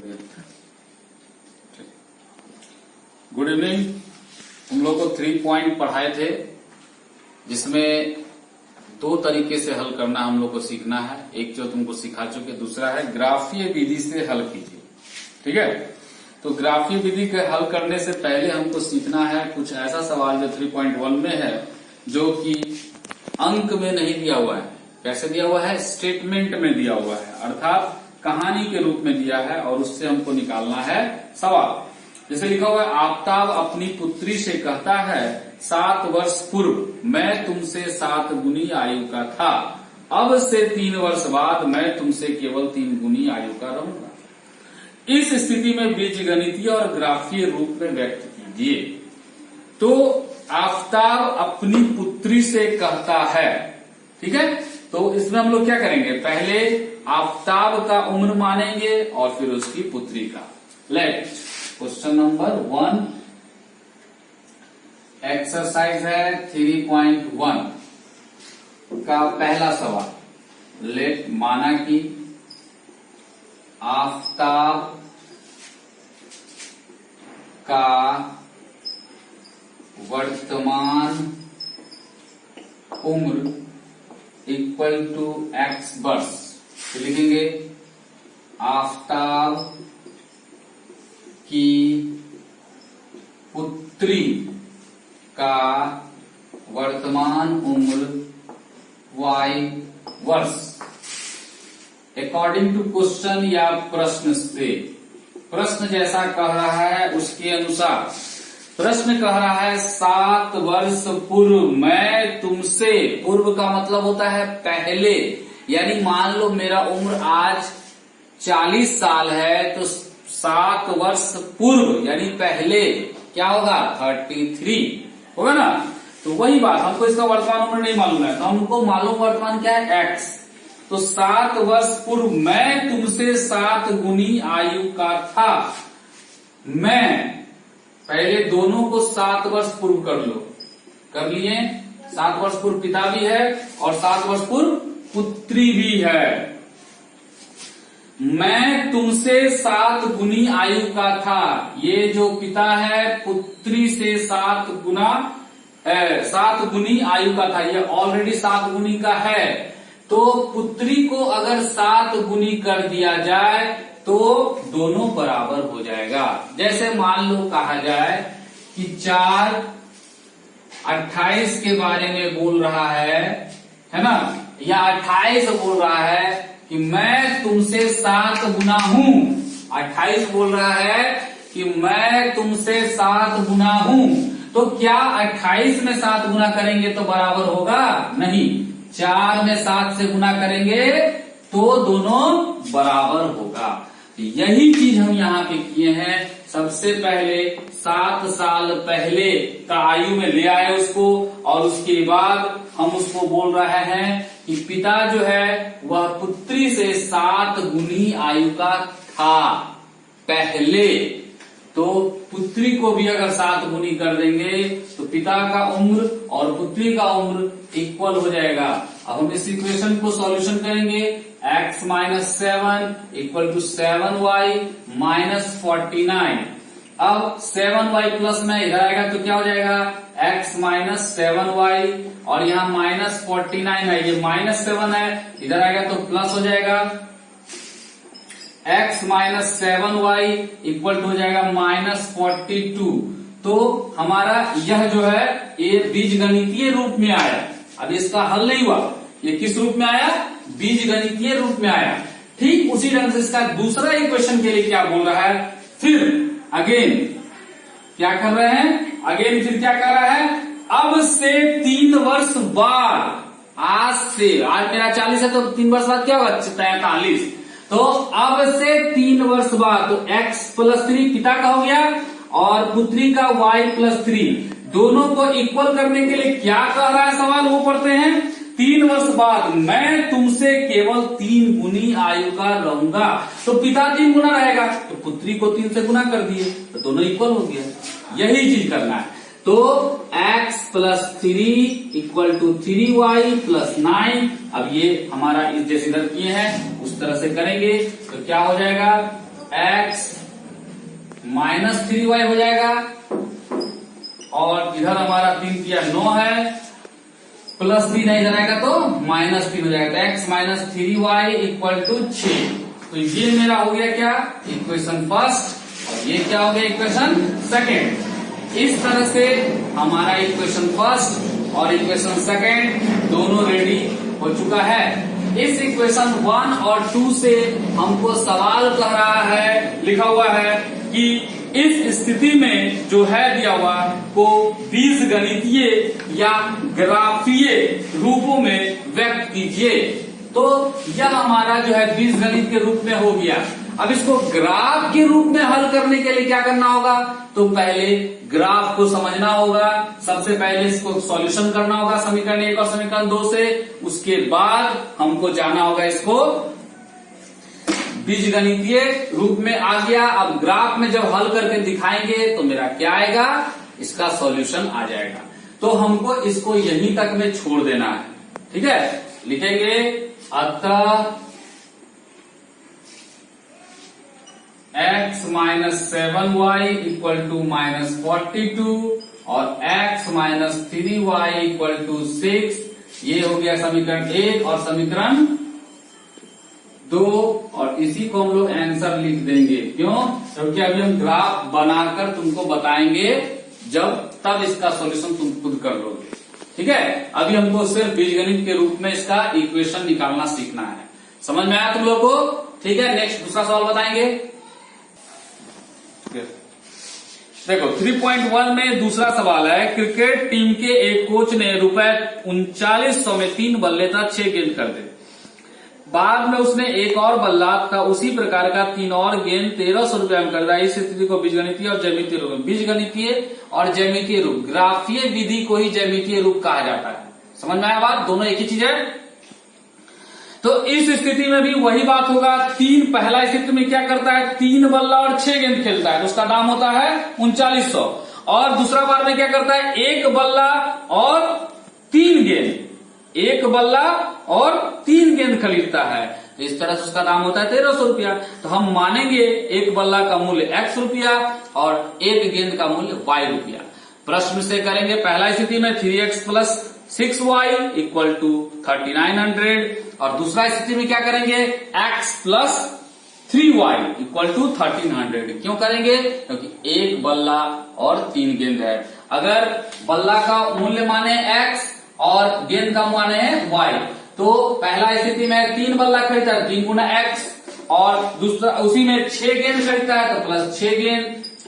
दिया। Good evening. हम लोग को 3 पॉइंट पढ़ाए थे, जिसमें 2 तरीके से हल करना हम लोग को सीखना है। एक जो तुमको सिखा चुके, दूसरा है ग्राफीय विधि से हल कीजिए। ठीक है, तो ग्राफीय विधि के हल करने से पहले हमको सीखना है कुछ ऐसा सवाल जो 3.1 में है, जो कि अंक में नहीं दिया हुआ है। कैसे दिया हुआ है? स्टेटमेंट में दिया हुआ है, अर्थात कहानी के रूप में दिया है, और उससे हमको निकालना है सवाल। जैसे लिखा हुआ है, आफताब अपनी पुत्री से कहता है 7 वर्ष पूर्व मैं तुमसे 7 गुनी आयु का था, अब से 3 वर्ष बाद मैं तुमसे केवल 3 गुनी आयु का रहूंगा। इस स्थिति में बीजगणितीय और ग्राफीय रूप में व्यक्त कीजिए। तो आफताब अपनी पुत्री से कहता है, ठीक है, तो इसमें हम लोग क्या करेंगे? पहले आफताब का उम्र मानेंगे और फिर उसकी पुत्री का। लेट क्वेश्चन नंबर 1 एक्सरसाइज है 3.1 का पहला सवाल। लेट माना कि आफताब का वर्तमान उम्र इक्वल टू x वर्ष। तो लिखेंगे आफताब की पुत्री का वर्तमान उम्र y वर्ष। अकॉर्डिंग टू क्वेश्चन या प्रश्न से, प्रश्न जैसा कह रहा है उसके अनुसार प्रश्न कह रहा है 7 वर्ष पूर्व मैं तुमसे, पूर्व का मतलब होता है पहले, यानी मान लो मेरा उम्र आज 40 साल है, तो 7 वर्ष पूर्व यानी पहले क्या होगा? 33 होगा ना। तो वही बात, हमको इसका वर्तमान उम्र नहीं मालूम है, तो हमको मालूम वर्तमान क्या है? x। तो 7 वर्ष पूर्व मैं तुमसे 7 गुनी आयु का था। मैं पहले दोनों को 7 वर्ष पूर्व कर लो, कर लिए। 7 वर्ष पूर्व पिता भी है और 7 वर्ष पूर्व पुत्री भी है। मैं तुमसे 7 गुनी आयु का था। ये जो पिता है पुत्री से 7 गुनी आयु का था, ये ऑलरेडी 7 गुनी का है। तो पुत्री को अगर 7 गुनी कर दिया जाए तो दोनों बराबर हो जाएगा। जैसे मान लो कहा जाए कि 4 28 के बारे में बोल रहा है ना, या 28 बोल रहा है कि मैं तुमसे 7 गुना हूं। 28 बोल रहा है कि मैं तुमसे 7 गुना हूं। तो क्या 28 में 7 गुना करेंगे तो बराबर होगा? नहीं। 4 में 7 से गुना करेंगे तो दोनों बराबर होगा। यही चीज हम यहाँ पे किए हैं। सबसे पहले 7 साल पहले का आयु में ले आए उसको, और उसके बाद हम उसको बोल रहे हैं कि पिता जो है वह पुत्री से 7 गुनी आयु का था पहले। तो पुत्री को भी अगर 7 गुनी कर देंगे तो पिता का उम्र और पुत्री का उम्र इक्वल हो जाएगा। अब हम इस इक्वेशन को सॉल्यूशन करेंगे। x minus 7 equal to 7y minus 49। अब 7y प्लस में इधर आएगा तो क्या हो जाएगा? x माइनस 7y, और यहाँ माइनस 49 है, ये माइनस 7 है, इधर आएगा तो प्लस हो जाएगा। x minus 7y equal to हो जाएगा माइनस 42। तो हमारा यह जो है ये बीजगणितीय रूप में आया। अब इसका हल नहीं हुआ, ये किस रूप में आया? बीजगणितीय रूप में आया। ठीक उसी ढंग से इसका दूसरा इक्वेशन के लिए क्या बोल रहा है? फिर अगेन क्या कर रहे हैं? अगेन फिर क्या कर रहा है? अब से 3 वर्ष बाद, आज से, आज मेरा 40 है तो 3 वर्ष बाद क्या होगा? 43। तो अब से 3 वर्ष बाद, तो x प्लस 3 पिता का हो गया और पुत्री का y प्लस 3, दोनों को इक्वल करने के लिए क्या कह रहा है सवाल, वो पढ़ते हैं। 3 वर्ष बाद मैं तुमसे केवल 3 गुनी आयु का रहूंगा। तो पिता 3 गुना रहेगा तो पुत्री को 3 से गुना कर दिए तो दोनों इक्वल हो गया। यही चीज करना है। तो x plus 3 equal to 3y plus 9। अब ये हमारा इस जैसे इधर किए हैं उस तरह से करेंगे तो क्या हो जाएगा? x माइनस 3y हो जाएगा, और इधर हमारा 3 किया 9 है, प्लस 3 इधर आएगा तो माइनस 3 हो जाएगा। तो x minus 3y equal to 6। तो ये मेरा हो गया क्या, इक्वेशन फर्स्ट, और ये क्या हो गया, इक्वेशन सेकेंड। इस तरह से हमारा इक्वेशन फर्स्ट और इक्वेशन सेकेंड दोनों रेडी हो चुका है। इस इक्वेशन 1 और 2 से हमको सवाल कह रहा है, लिखा हुआ है कि इस स्थिति में जो है दिया हुआ को बीजगणितीय या ग्राफीय रूपों में व्यक्त कीजिए। तो यह हमारा जो है बीजगणित के रूप में हो गया। अब इसको ग्राफ के रूप में हल करने के लिए क्या करना होगा, तो पहले ग्राफ को समझना होगा। सबसे पहले इसको सॉल्यूशन करना होगा समीकरण 1 और समीकरण 2 से। उसके बाद हमको जाना होगा इसको बीजगणितीय रूप में आ गया। अब ग्राफ में जब हल करके दिखाएंगे तो मेरा क्या आएगा, इसका सॉल्यूशन आ जाएगा। तो हमको इसको यहीं तक में छोड़ देना है, ठीक है। लिखेंगे अतः x minus 7y equal to minus 42 और x minus 3y equal to 6। ये हो गया समीकरण 1 और समीकरण 2, और इसी को हम लोग आंसर लिख देंगे। क्यों, क्योंकि अभी हम ग्राफ बनाकर तुमको बताएंगे, जब तब इसका सॉल्यूशन तुम खुद कर लोगे, ठीक है। अभी हमको सिर्फ बीजगणित के रूप में इसका इक्वेशन निकालना सीखना है। समझ में आया तुम लोग को, ठीक है। नेक्स्ट दूसरा सवाल बताएंगे। देखो 3.1 में दूसरा सवाल है, क्रिकेट टीम के एक कोच ने ₹3900 में 3 बल्ले था 6 गेंद कर दे। बाद में उसने एक और बल्ला का उसी प्रकार का 3 और गेंद 1300 रुपये में कर दिया। इस स्थिति को बीजगणितीय और ज्यामितीय रूप में, बीजगणितीय और ज्यामितीय रूप, ग्राफीय विधि को ही ज्यामितीय रूप कहा जाता है। समझ में आया बात, दोनों एक ही चीज है। तो इस स्थिति में भी वही बात होगा। पहला स्थिति में क्या करता है, 3 बल्ला और 6 गेंद खेलता है, तो उसका दाम होता है 3900। और दूसरा बार में क्या करता है, 1 बल्ला और 3 गेंद, 1 बल्ला और 3 गेंद खरीदता है, तो इस तरह से उसका दाम होता है 1300 रुपया। तो हम मानेंगे 1 बल्ला का मूल्य x रुपया और 1 गेंद का मूल्य y रुपया। प्रश्न से करेंगे पहला स्थिति में 3x plus 6y equal to 3900, और दूसरा स्थिति में क्या करेंगे, x plus 3y equal to 1300। क्यों करेंगे, क्योंकि 1 बल्ला और 3 गेंद है। अगर बल्ला का मूल्य माने x और गेंद का माने है y, तो पहला स्थिति में 3 बल्ला खरीदता है 3 गुना x, और दूसरा उसी में 6 गेंद खरीदता है तो प्लस 6 गेंद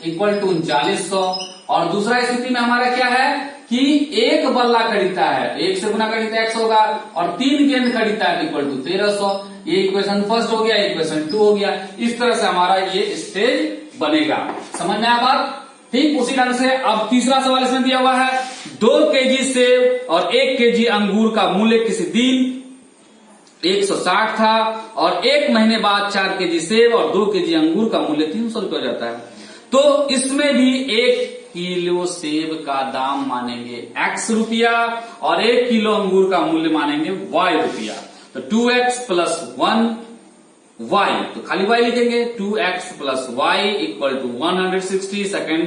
इक्वल टू 3900। और दूसरा स्थिति में हमारा क्या है कि 1 बल्ला खरीदता है, 1 से गुना खरीदता है x होगा, और 3 गेंद खरीदता है इक्वल टू 1300। ये इक्वेशन फर्स्ट हो गया, इक्वेशन 2 हो गया। इस तरह से हमारा ये स्टेज बनेगा। समझ में आया बात, ठीक। उसी ढंग से अब तीसरा सवाल इसमें दिया हुआ है, 2 केजी सेब और 1 केजी अंगूर का मूल्य किसी दिन 160 था, और 1 महीने बाद 4 केजी सेब और 2 केजी अंगूर का मूल्य 300 रुपये हो जाता है। तो इसमें भी 1 किलो सेब का दाम मानेंगे x रुपया और 1 किलो अंगूर का मूल्य मानेंगे y रुपया। तो 2x प्लस 1y, तो खाली y लिखेंगे, 2x plus y equal to 160। Second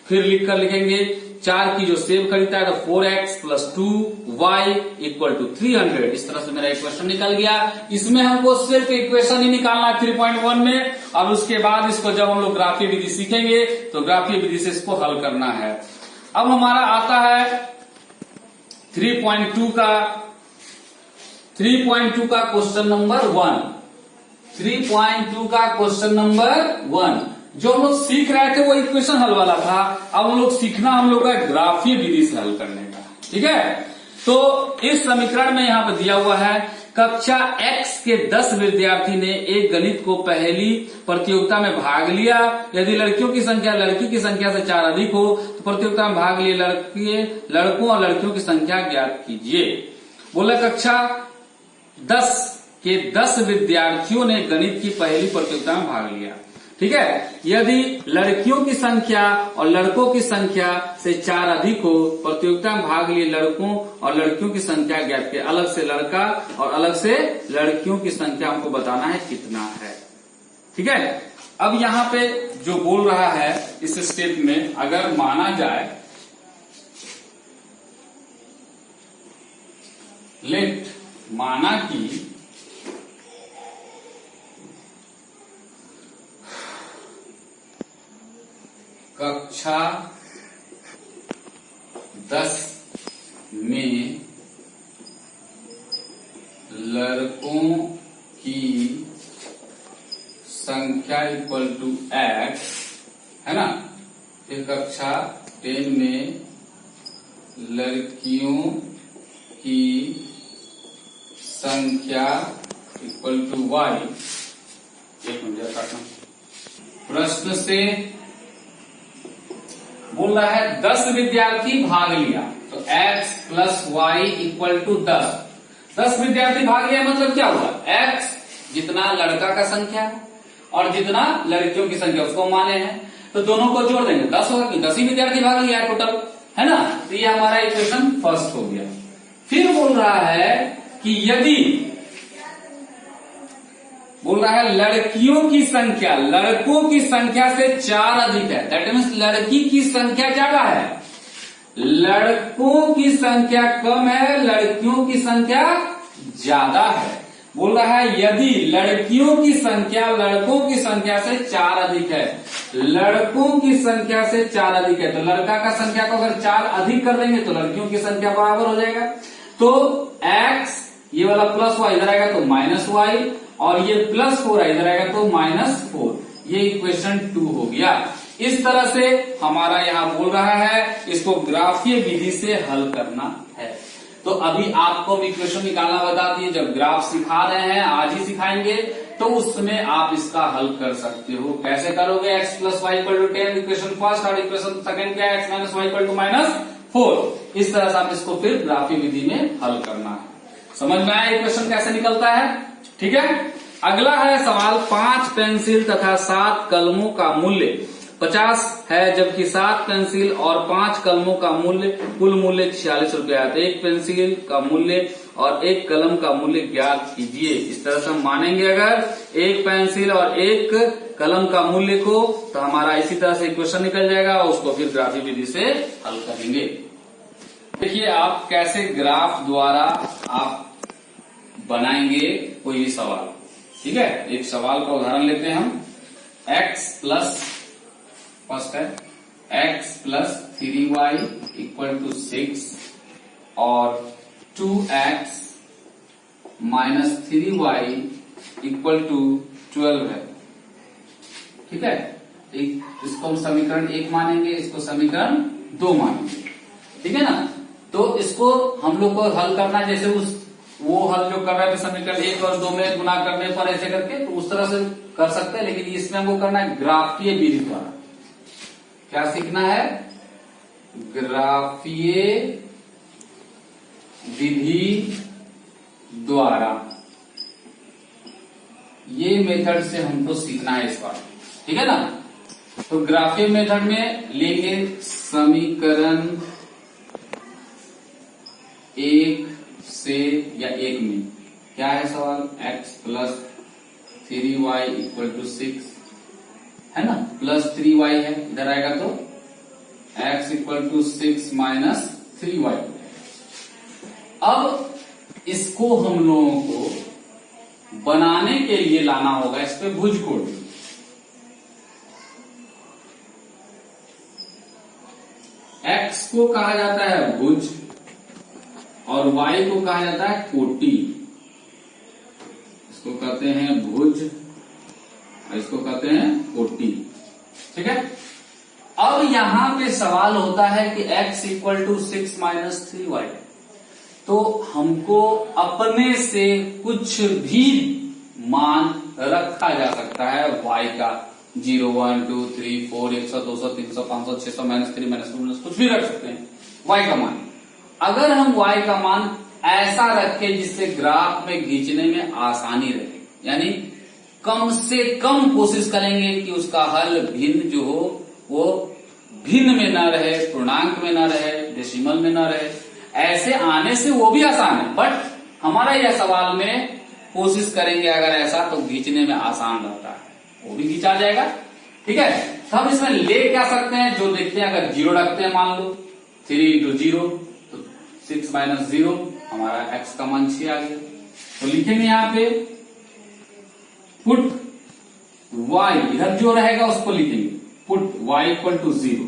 फिर लिखकर लिखेंगे 4 की जो सेब खरीदता है तो 4x plus 2y equal to 300। इस तरह से मेरा इक्वेशन निकल गया। इसमें हमको सिर्फ इक्वेशन ही निकालना है 3.1 में, और उसके बाद इसको जब हम लोग ग्राफीय विधि सीखेंगे तो ग्राफीय विधि से इसको हल करना है। अब हमारा आता है 3.2 का क्वेश्चन नंबर 1। 3.2 का क्वेश्चन नंबर 1 जो हम लोग सीख रहे थे वो इक्वेशन हल वाला था। अब हम लोग सीखना हम लोग का ग्राफीय विधि से हल करने का, ठीक है। तो इस समीकरण में यहाँ पे दिया हुआ है, कक्षा x के 10 विद्यार्थी ने एक गणित को पहली प्रतियोगिता में भाग लिया। यदि लड़कियों की संख्या लड़की की संख्या से 4 अधिक हो तो प्रतियोगिता में भाग लिए लड़कों और लड़कियों की संख्या ज्ञात कीजिए। बोला कक्षा 10 के 10 विद्यार्थियों ने गणित की पहली प्रतियोगिता में भाग लिया, ठीक है। यदि लड़कियों की संख्या और लड़कों की संख्या से 4 अधिक हो, प्रतियोगिता में भाग लिए लड़कों और लड़कियों की संख्या ज्ञात के, अलग से लड़का और अलग से लड़कियों की संख्या हमको बताना है कितना है, ठीक है। अब यहां पे जो बोल रहा है इस स्टेप में, अगर माना जाए लेट, माना कि कक्षा 10 में लड़कों की संख्या इक्वल टू x, है ना, फिर कक्षा 10 में लड़कियों की संख्या इक्वल टू y। एक मिनट काटना। प्रश्न से बोल रहा है 10 विद्यार्थी भाग लिया, तो x plus Y equal to 10। 10 विद्यार्थी भाग लिया मतलब क्या हुआ, x जितना लड़का का संख्या है और जितना लड़कियों की संख्या उसको माने हैं, तो दोनों को जोड़ देंगे 10 होगा, कि 10 ही विद्यार्थी भाग लिया है टोटल, है ना। तो ये हमारा इक्वेशन फर्स्ट हो गया। फिर बोल रहा है कि यदि बोल रहा है लड़कियों की संख्या लड़कों की संख्या से 4 अधिक है, दैट मीन्स लड़की की संख्या ज्यादा है, लड़कों की संख्या कम है, लड़कियों की संख्या ज्यादा है। बोल रहा है यदि लड़कियों की संख्या लड़कों की संख्या से 4 अधिक है, लड़कों की संख्या से 4 अधिक है, तो लड़का का संख्या को अगर 4 अधिक कर देंगे तो लड़कियों की संख्या बराबर हो जाएगा। तो x ये वाला प्लस वाई इधर आएगा तो माइनस वाई, और ये प्लस 4 इधर आएगा तो -4। ये इक्वेशन 2 हो गया। इस तरह से हमारा यहाँ बोल रहा है इसको ग्राफीय विधि से हल करना है। तो अभी आपको हम इक्वेशन निकालना बता दिए, जब ग्राफ सिखा रहे हैं, आज ही सिखाएंगे, तो उसमें आप इसका हल कर सकते हो। कैसे करोगे, x plus Y equal to 10 equation first, और इक्वेशन सेकंड क्या है, x minus Y equal to -4। इस तरह से आप इसको फिर ग्राफीय विधि में हल करना है। समझ में आया इक्वेशन कैसे निकलता है, ठीक है। अगला है सवाल, 5 पेंसिल तथा 7 कलमों का मूल्य 50 है, जबकि 7 पेंसिल और 5 कलमों का मूल्य कुल मूल्य 46 रुपया है। तो एक पेंसिल का मूल्य और एक कलम का मूल्य ज्ञात कीजिए। इस तरह से हम मानेंगे अगर एक पेंसिल और एक कलम का मूल्य को, तो हमारा इसी तरह से इक्वेशन निकल जाएगा, उसको फिर ग्राफीय विधि से हल करेंगे। देखिए आप कैसे ग्राफ द्वारा आप बनाएंगे कोई भी सवाल, ठीक है। एक सवाल का उदाहरण लेते हैं हम, x प्लस फर्स्ट है x plus 3y equal to 6 और 2x minus 3y equal to 12 है, ठीक है। इसको हम समीकरण 1 मानेंगे, इसको समीकरण 2 मानेंगे, ठीक है ना। तो इसको हम लोग को हल करना है, जैसे वो हल जो कर रहे थे समीकरण 1 और 2 में गुना करने पर ऐसे करके, तो उस तरह से कर सकते हैं, लेकिन इसमें हमको करना है ग्राफीय विधि द्वारा। क्या सीखना है, ग्राफीय विधि द्वारा। ये मेथड से हमको सीखना है इस बार, ठीक है ना। तो ग्राफीय मेथड में लेंगे समीकरण 1 से या 1 में क्या है सवाल, x plus 3y equal to 6 है ना, प्लस 3y है, इधर आएगा तो x equal to 6 minus 3y। अब इसको हम लोगों को बनाने के लिए लाना होगा इस पे भुज कोण। x को कहा जाता है भुज और y को कहा जाता है कोटि। इसको कहते हैं भुज और इसको कहते हैं कोटि, ठीक है। अब यहां पे सवाल होता है कि x equal to 6 minus 3y, तो हमको अपने से कुछ भी मान रखा जा सकता है y का, 0 1 2 3 4 100 200 300 500 600 -3 -2 कुछ भी रख सकते हैं y का मान। अगर हम y का मान ऐसा रखें जिससे ग्राफ में खींचने में आसानी रहे, यानी कम से कम कोशिश करेंगे कि उसका हल भिन्न जो हो वो भिन्न में न रहे, पूर्णांक में न रहे, डेसिमल में न रहे, ऐसे आने से वो भी आसान है, बट हमारा यह सवाल में कोशिश करेंगे अगर ऐसा तो खींचने में आसान रहता है, वो भी खींचा जाएगा। ठीक है, तो हम इसमें ले क्या सकते हैं, जो देखते हैं अगर जीरो रखते हैं, मान लो 3 इंटू 0 तो 6 माइनस 0, हमारा x का मान 6 आ गया। तो लिखेंगे यहां पे पुट y, इधर जो रहेगा उसको लिखेंगे पुट y इक्वल टू 0,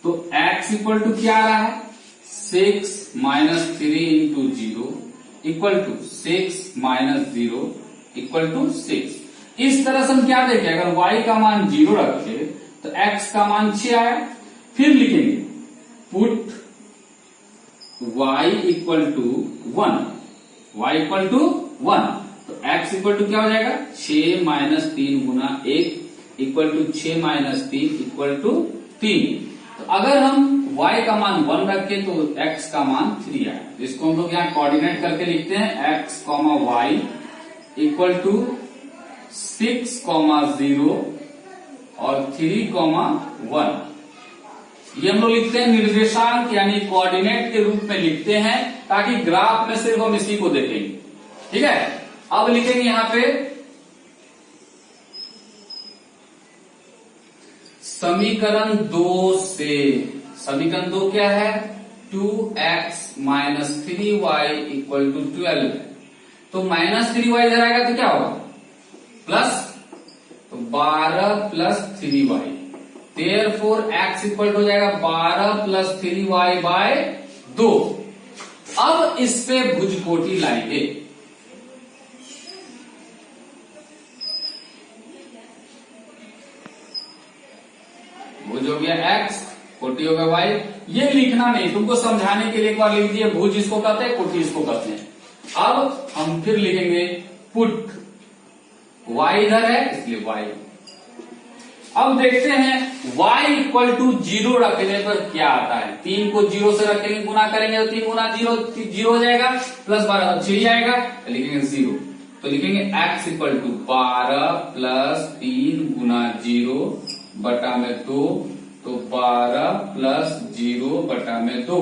तो x इक्वल टू क्या आ रहा है, 6 minus 3 into 0 equal to 6 minus 0 equal to 6। इस तरह से हम क्या देखें, अगर y का मान 0 रखे तो x का मान 6 आया। फिर लिखेंगे put y equal to 1, y equal to 1, तो x इक्वल टू क्या हो जाएगा, 6 माइनस 3 गुना 1 equal to 6 minus 3 equal to 3। तो अगर हम y का मान 1 रखें तो x का मान 3 आया। तो इसको हम लोग यहाँ कोऑर्डिनेट करके लिखते हैं x, y इक्वल टू 6, 0 और 3, 1। ये हम लोग लिखते हैं निर्देशांक यानी कोऑर्डिनेट के रूप में लिखते हैं, ताकि ग्राफ में सिर्फ हम इसी को देखेंगे। ठीक है, अब लिखेंगे यहां पे समीकरण 2 से, समीकरण 2 क्या है, 2x minus 3y equal to 12 है। तो माइनस 3y इधर आएगा तो क्या होगा, प्लस, तो 12 plus 3y, therefore x equal हो जाएगा 12 प्लस 3y बाय 2। अब इस पे भुजकोटी लाएंगे, भुज हो गया x, कोटि हो गया y। ये लिखना नहीं, तुमको समझाने के लिए एक बार लिख दिए, भुज इसको कहते हैं, कोटि इसको कहते हैं। अब हम फिर लिखेंगे पुट y इधर है इसलिए y। अब देखते हैं y इक्वल टू 0 रखने पर क्या आता है। 3 को 0 से रखेंगे, गुना करेंगे तो 3 गुना 0 0 हो जाएगा, प्लस 12 तो 6 आएगा, तो लिखेंगे 0। तो लिखेंगे x इक्वल टू 12 प्लस 3 गुना 0 बटा में 2, तो 12 प्लस 0 बटा में 2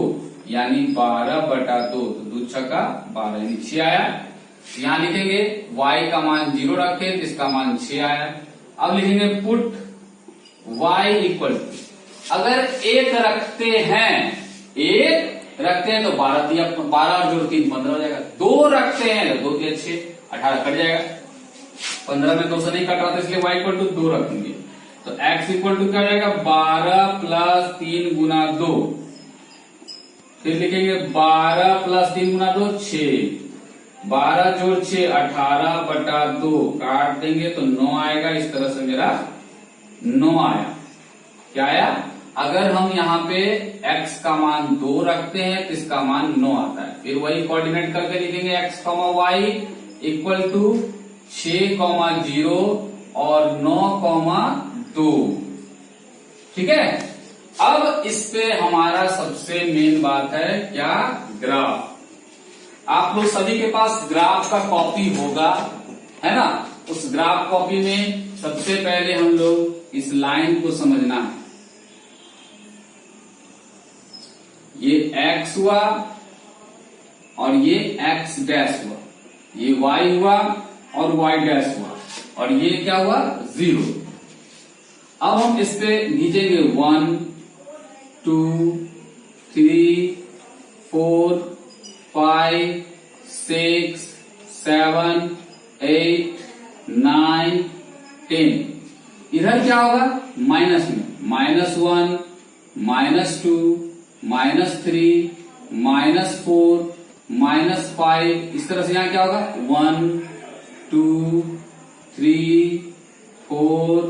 यानी 12 बटा 2, तो 2 छक्का 12 यानी 6 आया। यहां लिखेंगे y का मान 0 रखे तो इसका मान 6 आया। अब लिखेंगे पुट y इक्वल टू, अगर 1 रखते हैं, 1 रखते हैं तो 12 दिया, 12 और जोड़ 3 15 हो जाएगा। 2 रखते हैं तो 2 दिया 6, 18 कट जाएगा। 15 में 2 से नहीं कट रहा था इसलिए y इक्वल टू 2 रखेंगे, तो x इक्वल टू क्या हो जाएगा, 12 प्लस 3 गुना 2। फिर लिखेंगे 12 प्लस 3 गुना 2 6, 12 जोड़ 6 18 बटा 2, काट देंगे तो 9 आएगा। इस तरह से मेरा 9 आया। क्या आया, अगर हम यहाँ पे x का मान 2 रखते हैं तो इसका मान 9 आता है। फिर वही कोऑर्डिनेट करके लिखेंगे x, y इक्वल टू 6, 0 और 9, 2। ठीक है, अब इस पे हमारा सबसे मेन बात है क्या, ग्राफ। आप लोग सभी के पास ग्राफ का कॉपी होगा, है ना। उस ग्राफ कॉपी में सबसे पहले हम लोग इस लाइन को समझना है। ये x हुआ और ये x डैश हुआ, ये y हुआ और y डैश हुआ, और ये क्या हुआ, 0। अब हम इस पे खींचेंगे 1 2 3 4 5 6 7 8 9 10। इधर क्या होगा, माइनस में, -1 -2 -3 -4 -5। इस तरह से यहां क्या होगा, 1 2 3 4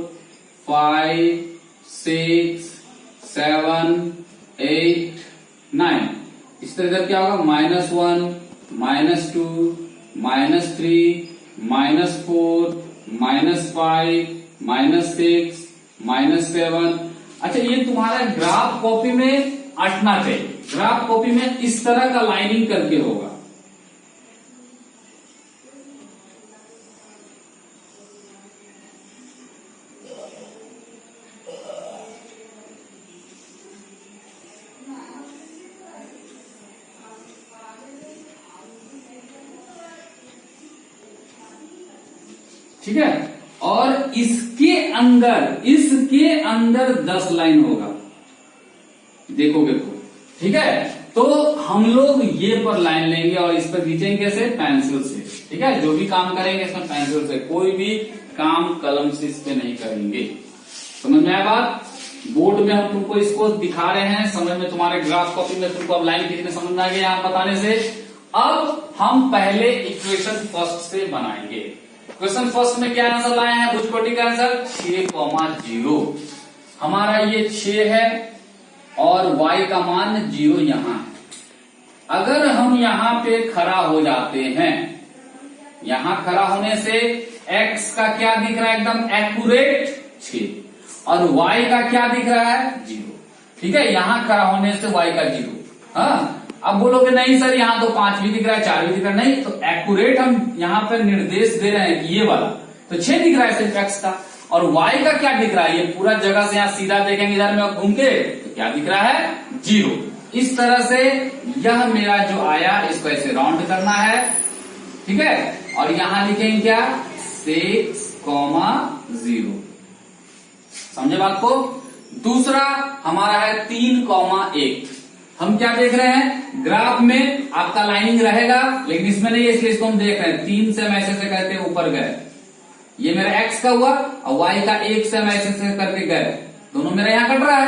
5 6 7 8 9। इस तरह इधर क्या होगा, -1 -2 -3 -4 -5 -6 -7। अच्छा, ये तुम्हारा ग्राफ कॉपी में अटना चाहिए। ग्राफ कॉपी में इस तरह का लाइनिंग करके होगा। ठीक है, और इसके अंदर 10 लाइन होगा, देखोगे तो, ठीक है। तो हम लोग ये पर लाइन लेंगे और इस पर खींचेंगे कैसे, पेंसिल से, ठीक है। जो भी काम करेंगे इसमें पेंसिल से, कोई भी काम कलम से इस पे नहीं करेंगे। समझ में आया बात। बोर्ड में हम तुमको इसको दिखा रहे हैं, समझ में, तुम्हारे ग्राफ कॉपी में तुमको अब लाइन खींचने समझ में आ गया यहाँ बताने से। अब हम पहले इक्वेशन फर्स्ट से बनाएंगे। क्वेश्चन फर्स्ट में क्या आंसर लाए हैं, भुजकोटी का आंसर 6,0। हमारा ये 6 है और y का मान 0 यहां है। अगर हम यहां पे खड़ा हो जाते हैं, यहां खड़ा होने से x का क्या दिख रहा है, एकदम एक्यूरेट 6, और y का क्या दिख रहा है, 0, ठीक है। यहां खड़ा होने से y का 0। हाँ, अब बोलोगे नहीं सर यहाँ तो 5 भी दिख रहा है, 4 भी दिख रहा है, नहीं, तो एक्यूरेट हम यहाँ पर निर्देश दे रहे हैं कि ये वाला, तो 6 दिख रहा है सिर्फ x का। और y का क्या दिख रहा है, ये पूरा जगह से यहाँ सीधा देखेंगे इधर में घूम के, तो क्या दिख रहा है, 0। इस तरह से यह मेरा जो आया इसको ऐसे राउंड करना है, ठीक है। और यहां लिखेंगे क्या, 6,0। समझे बात को। दूसरा हमारा है 3,1। हम क्या देख रहे हैं, ग्राफ में आपका लाइनिंग रहेगा लेकिन इसमें नहीं है, इसलिए इसको हम देख रहे हैं 3 से हम ऐसे से करके ऊपर गए, ये मेरा x का हुआ, और y का 1 से हम ऐसे से करके गए, दोनों मेरा यहाँ कट रहा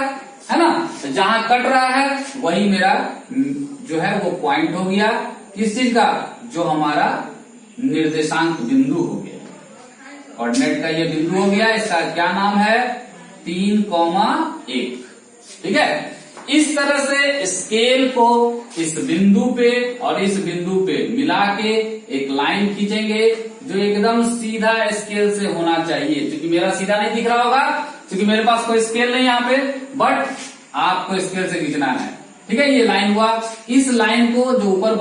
है ना। तो जहां कट रहा है वही मेरा जो है वो पॉइंट हो गया, किस चीज का, जो हमारा निर्देशांक बिंदु हो गया, कोऑर्डिनेट का ये बिंदु हो गया। इसका क्या नाम है, 3,1, ठीक है। इस तरह से स्केल को इस बिंदु पे और इस बिंदु पे मिला के एक लाइन खींचेंगे जो एकदम सीधा स्केल से होना चाहिए। क्योंकि मेरा सीधा नहीं दिख रहा होगा, क्योंकि मेरे पास कोई स्केल नहीं यहाँ पे, बट आपको स्केल से खींचना है, ठीक है। ये लाइन हुआ, इस लाइन को जो ऊपर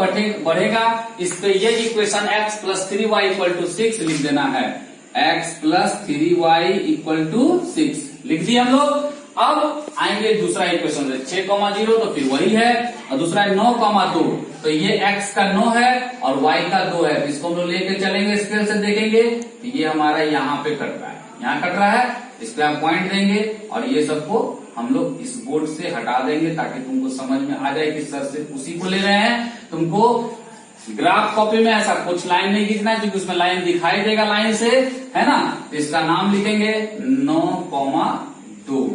बढ़ेगा इस पे ये इक्वेशन x + 3y = 6 लिख देना है, x + 3y = 6 लिख दिए हम लोग। अब आएंगे दूसरा इक्वेशन, 6,0 तो फिर वही है, और दूसरा है 9,2, तो ये x का 9 है और y का 2 है, इसको हम लोग लेके चलेंगे स्केल से देखेंगे तो ये हमारा यहाँ पे कट रहा है, यहाँ कट रहा है, इस पे आप पॉइंट देंगे और ये सबको हम लोग इस बोर्ड से हटा देंगे ताकि तुमको समझ में आ जाए कि सर से उसी को ले रहे हैं। तुमको ग्राफ कॉपी में ऐसा कुछ लाइन नहीं खींचना है, क्योंकि उसमें लाइन दिखाई देगा लाइन से, है ना। तो इसका नाम लिखेंगे 9,2,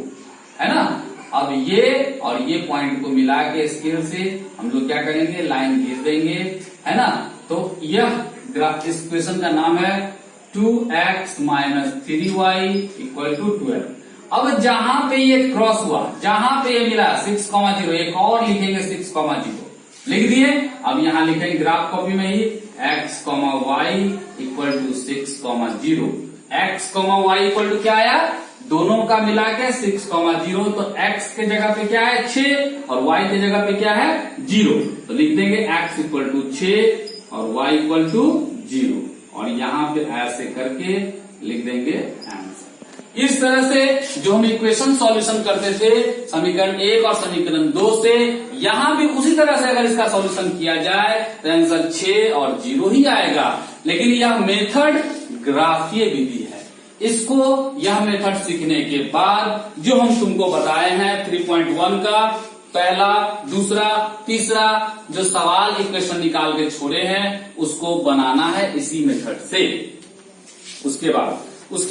है ना। अब ये और ये पॉइंट को मिला के स्केल से हम लोग क्या करेंगे, लाइन खींच देंगे, है ना। तो यह ग्राफ, इस क्वेश्चन का नाम है 2x - 3y = 12। अब जहां पे ये क्रॉस हुआ, जहां पे ये मिला 6,0, एक और लिखेंगे 6,0 लिख दिए। अब यहां लिखेंगे ग्राफ कॉपी में ही x, y = 6,0। x, y = क्या आया, दोनों का मिला के 6,0, तो x के जगह पे क्या है 6 और y के जगह पे क्या है 0, तो लिख देंगे x = 6 और y = 0, और यहाँ पे ऐसे करके लिख देंगे आंसर। इस तरह से जो हम इक्वेशन सॉल्यूशन करते थे समीकरण 1 और समीकरण 2 से, यहाँ भी उसी तरह से अगर इसका सॉल्यूशन किया जाए तो आंसर 6 और 0 ही आएगा। लेकिन यह मेथड ग्राफीय विधि है, इसको यह मेथड सीखने के बाद जो हम तुमको बताए हैं 3.1 का पहला, दूसरा, तीसरा जो सवाल इक्वेशन निकाल के छोड़े हैं उसको बनाना है इसी मेथड से। उसके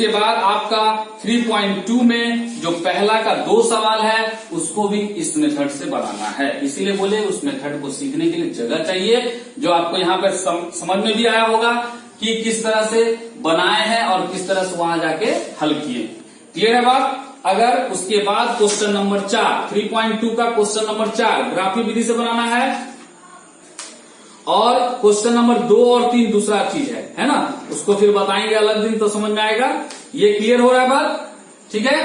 बाद आपका 3.2 में जो पहला का 2 सवाल है उसको भी इस मेथड से बनाना है। इसीलिए बोले उस मेथड को सीखने के लिए जगह चाहिए, जो आपको यहाँ पर समझ में भी आया होगा कि किस तरह से बनाए हैं और किस तरह से वहां जाके हल किए। क्लियर है बात। अगर उसके बाद क्वेश्चन नंबर 4, 3.2 का क्वेश्चन नंबर 4 ग्राफीय विधि से बनाना है, और क्वेश्चन नंबर 2 और 3 दूसरा चीज है ना, उसको फिर बताएंगे अलग दिन तो समझ में आएगा। ये क्लियर हो रहा है बात, ठीक है।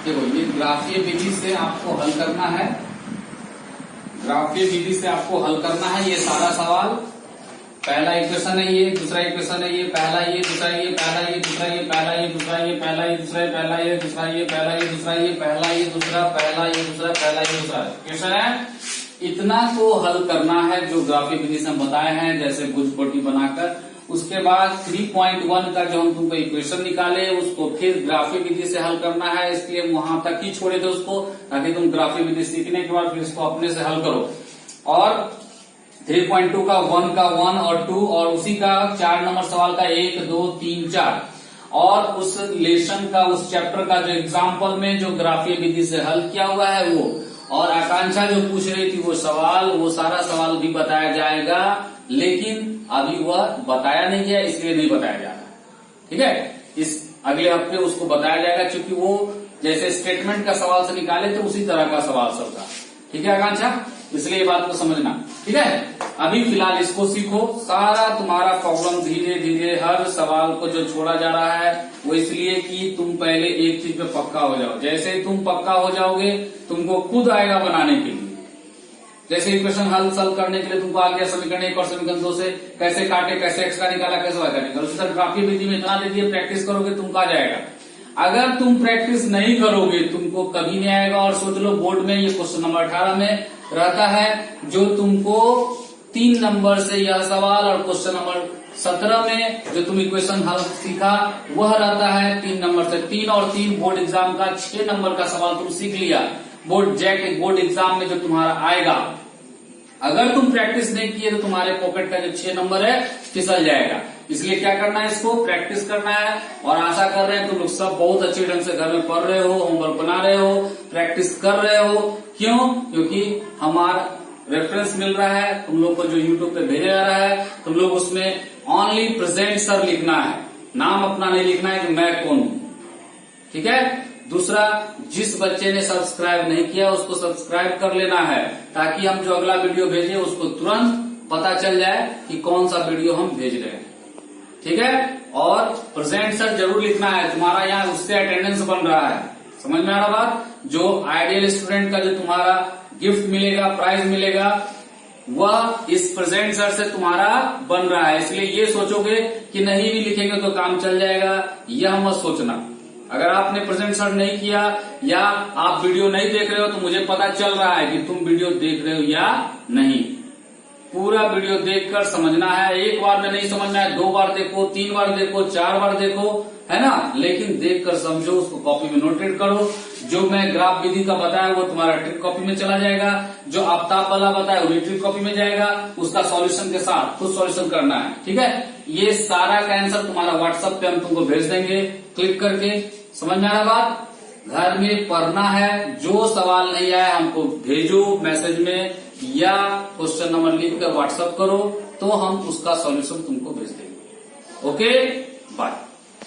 देखो ये ग्राफीय विधि से आपको हल करना है, ग्राफीय विधि से आपको हल करना है ये सारा सवाल। पहला इक्वेशन है ये, दूसरा इक्वेशन है ये, पहला ये, दूसरा ये, पहला ये, दूसरा ये, पहला ये, दूसरा ये, पहला ये, दूसरा ये, पहला ये, दूसरा ये, पहला ये, दूसरा ये, पहला ये, दूसरा, पहला ये, दूसरा, पहला ये, दूसरा इक्वेशन है। इतना को हल करना है जो ग्राफिक विधि से हम बताए हैं, जैसे भुजकोटी बनाकर। उसके बाद 3.1 का जो हम तुमको इक्वेशन निकाले उसको फिर ग्राफिक विधि से हल करना है, इसलिए वहां तक ही छोड़े थे उसको, ताकि तुम ग्राफिक विधि सीखने के बाद फिर इसको अपने से हल करो। और 3.2 का 1 का 1 और 2 और उसी का 4 नंबर सवाल का 1 2 3 4 और उस लेसन का उस चैप्टर का जो एग्जाम्पल में जो ग्राफिक विधि से हल किया हुआ है वो, और आकांक्षा जो पूछ रही थी वो सवाल, वो सारा सवाल भी बताया जाएगा, लेकिन अभी वह बताया नहीं गया इसलिए नहीं बताया जा रहा। ठीक है, इस अगले हफ्ते उसको बताया जाएगा, क्योंकि वो जैसे स्टेटमेंट का सवाल से निकाले तो उसी तरह का सवाल सब था। ठीक है आकांक्षा, इसलिए ये बात को समझना। ठीक है, अभी फिलहाल इसको सीखो। सारा तुम्हारा प्रॉब्लम धीरे धीरे हर सवाल को जो छोड़ा जा रहा है वो इसलिए कि तुम पहले एक चीज पे पक्का हो जाओ। जैसे ही तुम पक्का हो जाओगे तुमको खुद आएगा बनाने के लिए। जैसे इक्वेशन हल सॉल्व करने के लिए तुमको आ गया समीकरण 1 और समीकरण 2 से कैसे काटे, कैसे एक्स का निकाला, कैसे वाई का निकाला, उसी तरह ग्राफिक विधि में इतना दे दिए, प्रैक्टिस करोगे तुमको आ जाएगा। अगर तुम प्रैक्टिस नहीं करोगे तुमको कभी नहीं आएगा। और सोच लो बोर्ड में ये क्वेश्चन नंबर 18 में रहता है जो तुमको 3 नंबर से यह सवाल, और क्वेश्चन नंबर 17 में जो तुम इक्वेशन हल सीखा वह रहता है 3 नंबर से। 3 और 3 बोर्ड एग्जाम का 6 नंबर का सवाल तुम सीख लिया। बोर्ड एग्जाम में जो तुम्हारा आएगा, अगर तुम प्रैक्टिस नहीं किए तो तुम्हारे पॉकेट का जो 6 नंबर है फिसल जाएगा। इसलिए क्या करना है, इसको प्रैक्टिस करना है। और आशा कर रहे हैं तुम लोग सब बहुत अच्छे ढंग से घर में पढ़ रहे हो, होमवर्क बना रहे हो, प्रैक्टिस कर रहे हो। क्यों? क्योंकि हमारा रेफरेंस मिल रहा है तुम लोग को जो यूट्यूब पे भेजा जा रहा है। तुम लोग उसमें ओनली प्रेजेंट सर लिखना है, नाम अपना नहीं लिखना है कि मैं कौन हूं। ठीक है। दूसरा, जिस बच्चे ने सब्सक्राइब नहीं किया उसको सब्सक्राइब कर लेना है, ताकि हम जो अगला वीडियो भेजें उसको तुरंत पता चल जाए कि कौन सा वीडियो हम भेज रहे हैं। ठीक है। और प्रेजेंट सर जरूर लिखना है, तुम्हारा यहाँ उससे अटेंडेंस बन रहा है। समझ में आ रहा बात? जो आइडियल स्टूडेंट का जो तुम्हारा गिफ्ट मिलेगा, प्राइज मिलेगा, वह इस प्रेजेंट सर से तुम्हारा बन रहा है। इसलिए ये सोचोगे कि नहीं भी लिखेंगे तो काम चल जाएगा, यह मत सोचना। अगर आपने प्रेजेंट सर नहीं किया या आप वीडियो नहीं देख रहे हो तो मुझे पता चल रहा है कि तुम वीडियो देख रहे हो या नहीं। पूरा वीडियो देखकर समझना है। एक बार में नहीं समझना है, 2 बार देखो, 3 बार देखो, 4 बार देखो, है ना। लेकिन देखकर समझो, उसको कॉपी में नोटेट करो। जो मैं ग्राफ विधि का बताया वो तुम्हारा ट्रिक कॉपी में चला जाएगा, जो आफ्ताब वाला बताया वो ट्रिक कॉपी में जाएगा, उसका सॉल्यूशन के साथ खुद सॉल्यूशन करना है। ठीक है। ये सारा का आंसर तुम्हारा व्हाट्सएप पे हम तुमको भेज देंगे क्लिक करके। समझ में आ रहा बात? घर में पढ़ना है, जो सवाल नहीं आया हमको भेजो मैसेज में या क्वेश्चन नंबर लिखकर व्हाट्सएप करो, तो हम उसका सॉल्यूशन तुमको भेज देंगे। Okay, bye.